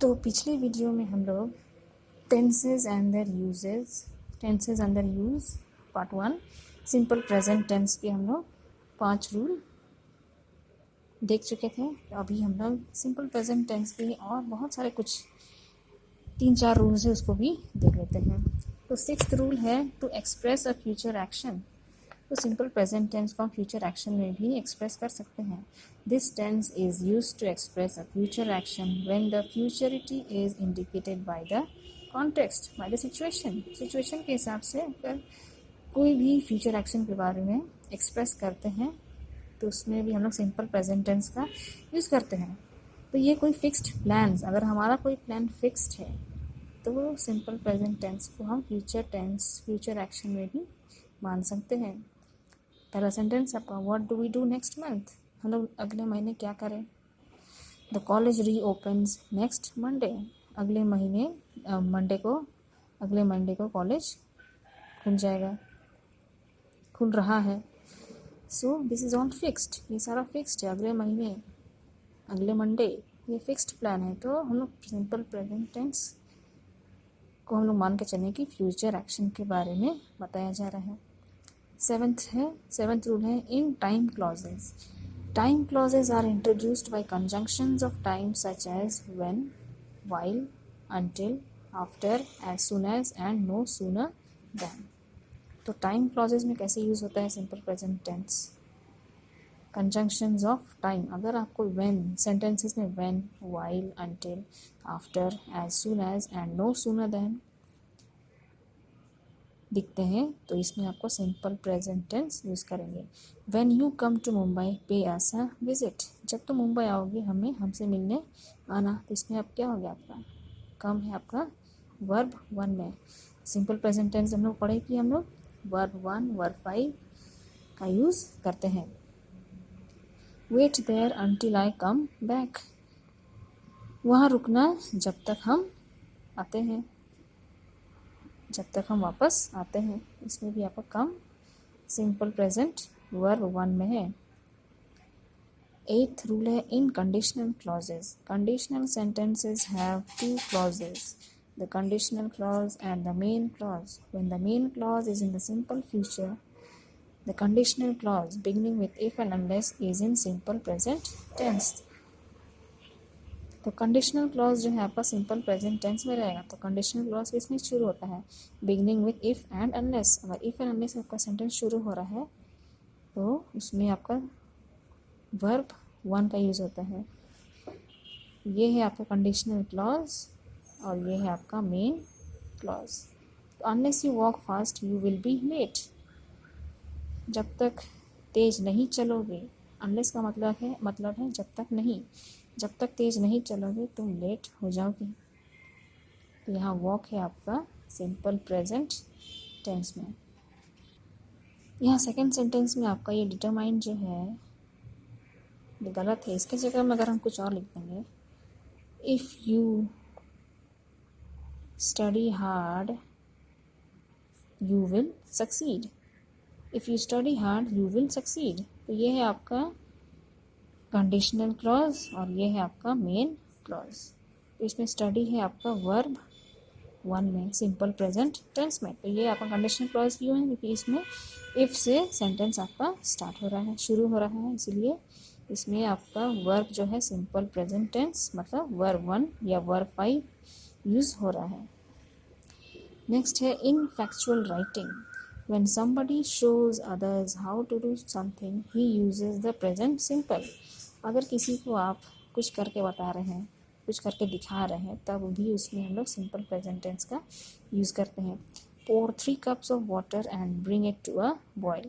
तो पिछले वीडियो में हम लोग tenses and their uses, tenses and their use part 1 simple present tense के हम लोग 5 रूल देख चुके थे। तो अभी हम लोग सिंपल प्रेजेंट टेंस के और बहुत सारे कुछ 3-4 रूल्स है, उसको भी देख लेते हैं। तो 6th रूल है to express a future action. तो सिंपल प्रेजेंट टेंस को हम फ्यूचर एक्शन में भी एक्सप्रेस कर सकते हैं। This tense is used to express a future action when the futurity is indicated by the context, by the situation. Situation के हिसाब से अगर कोई भी फ्यूचर एक्शन के बारे में एक्सप्रेस करते हैं तो उसमें भी हम लोग सिंपल प्रेजेंट टेंस का यूज़ करते हैं। तो ये कोई फिक्स्ड प्लान्स, अगर हमारा कोई प्लान फिक्स्ड है तो सिंपल प्रेजेंट टेंस को हम फ्यूचर टेंस, फ्यूचर एक्शन में भी मान सकते हैं। पहला सेंटेंस आपका, what do we do next month. हम लोग अगले महीने क्या करें। The college reopens next Monday. अगले महीने अगले मंडे को कॉलेज खुल जाएगा, खुल रहा है। So this is all fixed, ये सारा फिक्स्ड है। अगले महीने, अगले मंडे, ये फिक्स्ड प्लान है। तो हम लोग सिंपल प्रेजेंट टेंस को हम लोग मान के चलें कि फ्यूचर एक्शन के बारे में बताया जा रहा है। सेवेंथ रूल है in time clauses. Time clauses are introduced by conjunctions of time such as when, while, until, after, as soon as and no sooner than. तो टाइम क्लॉजेज में कैसे यूज़ होता है simple present tense, conjunctions of time. अगर आपको when sentences में when, while, until, after, as soon as and no sooner than दिखते हैं तो इसमें आपको सिंपल प्रेजेंट टेंस यूज़ करेंगे। When you come to Mumbai पे अस अ विजिट। जब तुम मुंबई आओगे हमसे मिलने आना। तो इसमें अब क्या हो गया, आपका कम है आपका वर्ब 1 में। सिंपल प्रेजेंट टेंस हम लोग पढ़े कि हम लोग वर्ब 1, वर्ब 5 का यूज़ करते हैं। Wait there until I come back. वहाँ रुकना जब तक हम आते हैं, जब तक हम वापस आते हैं। इसमें भी आपका कम सिंपल प्रेजेंट वर्ब 1 में है। 8th रूल है in conditional clauses. Conditional sentences have 2 clauses, the conditional clause and the main clause. When the main clause is in the simple future, the conditional clause beginning with if and unless is in simple present tense. तो conditional clause जो है आपका simple present tense में रहेगा। तो conditional clause किसमें शुरू होता है, beginning with if and unless. अगर इफ़ एंड अनलेस आपका सेंटेंस शुरू हो रहा है तो उसमें आपका वर्ब 1 का यूज़ होता है। ये है आपका कंडीशनल क्लॉज और ये है आपका मेन क्लॉज। तो unless you walk fast you will be late. जब तक तेज नहीं चलोगे, अनलेस का मतलब है जब तक नहीं, जब तक तेज नहीं चलोगे तुम लेट हो जाओगे। तो यहाँ वॉक है आपका सिंपल प्रेजेंट टेंस में। यहाँ सेकंड सेंटेंस में आपका ये डिटरमाइन जो है ये गलत है। इसके जगह में अगर हम कुछ और लिख देंगे, if you study hard you will succeed. If you study hard you will succeed. तो ये है आपका कंडीशनल क्लॉज और ये है आपका मेन क्लॉज। तो इसमें स्टडी है आपका वर्ब 1 में सिंपल प्रेजेंट टेंस में। तो ये आपका कंडीशनल क्लॉज क्यों है, क्योंकि इसमें इफ़ से सेंटेंस आपका स्टार्ट हो रहा है, शुरू हो रहा है, इसलिए इसमें आपका वर्ब जो है सिंपल प्रेजेंट टेंस मतलब वर्ब 1 या वर्ब 5 यूज़ हो रहा है। नेक्स्ट है in factual writing. When somebody shows others how to do something, he uses the present simple. अगर किसी को आप कुछ करके बता रहे हैं, कुछ करके दिखा रहे हैं, तब भी उसमें हम लोग सिंपल प्रेजेंट टेंस का यूज़ करते हैं। Pour 3 cups of water and bring it to a boil.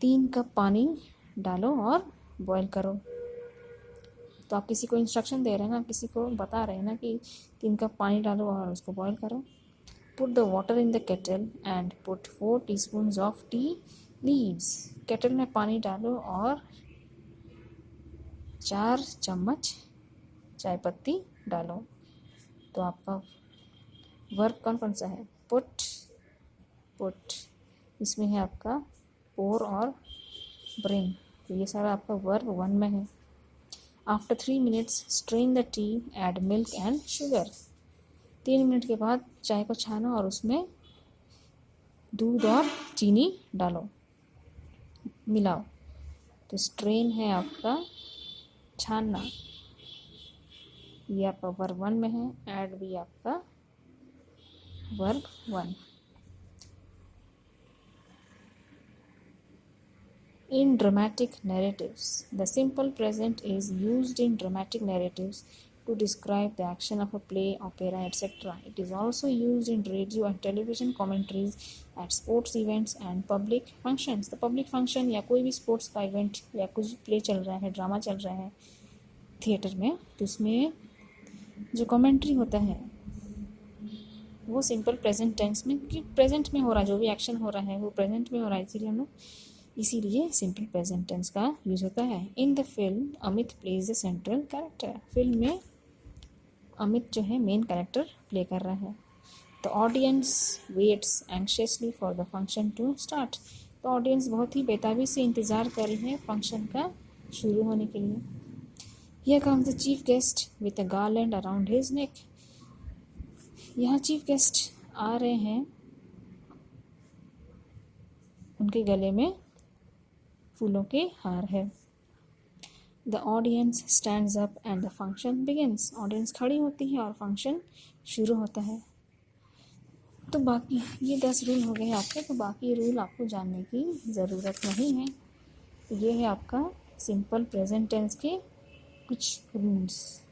3 cup पानी डालो और बॉयल करो। तो आप किसी को इंस्ट्रक्शन दे रहे हैं ना, किसी को बता रहे हैं ना कि 3 कप पानी डालो और उसको बॉयल करो। Put the water in the kettle and put 4 teaspoons of tea leaves. Kettle में पानी डालो और 4 चम्मच चाय पत्ती डालो। तो आपका वर्ब कौन कौन सा है, पुट। इसमें है आपका pour और bring। तो ये सारा आपका वर्ब 1 में है। After 3 minutes strain the T, add milk and sugar. 3 minute के बाद चाय को छानो और उसमें दूध और चीनी डालो, मिलाओ। तो स्ट्रेन है आपका छानना, ये आपका वर्ब 1 में है। ऐड भी आपका verb 1। In dramatic narratives, the simple present is used in dramatic narratives to describe the action of a play, opera, etc. It is also used in radio and television commentaries at sports events and public functions. The public function या कोई भी sports का event या कुछ play चल रहा है, drama चल रहा है थिएटर में, तो उसमें जो कमेंट्री होता है वो सिंपल प्रेजेंट टेंस में, कि प्रेजेंट में हो रहा है, जो भी एक्शन हो रहा है वो प्रेजेंट में हो रहा है, इसीलिए सिंपल प्रेजेंट टेंस का यूज होता है। In the film Amit plays the central character. Film में अमित जो है मेन कैरेक्टर प्ले कर रहा है। The audience waits anxiously for the function to start. तो ऑडियंस बहुत ही बेताबी से इंतज़ार कर रही है फंक्शन का शुरू होने के लिए। Here comes the chief guest with a garland around his neck. यहाँ चीफ गेस्ट आ रहे हैं, उनके गले में फूलों के हार है। The audience stands up and the function begins. Audience खड़ी होती है और फंक्शन शुरू होता है। तो बाकी ये 10 रूल हो गए आपके, तो बाकी रूल आपको जानने की ज़रूरत नहीं है। ये है आपका सिंपल प्रेजेंट टेंस के कुछ रूल्स।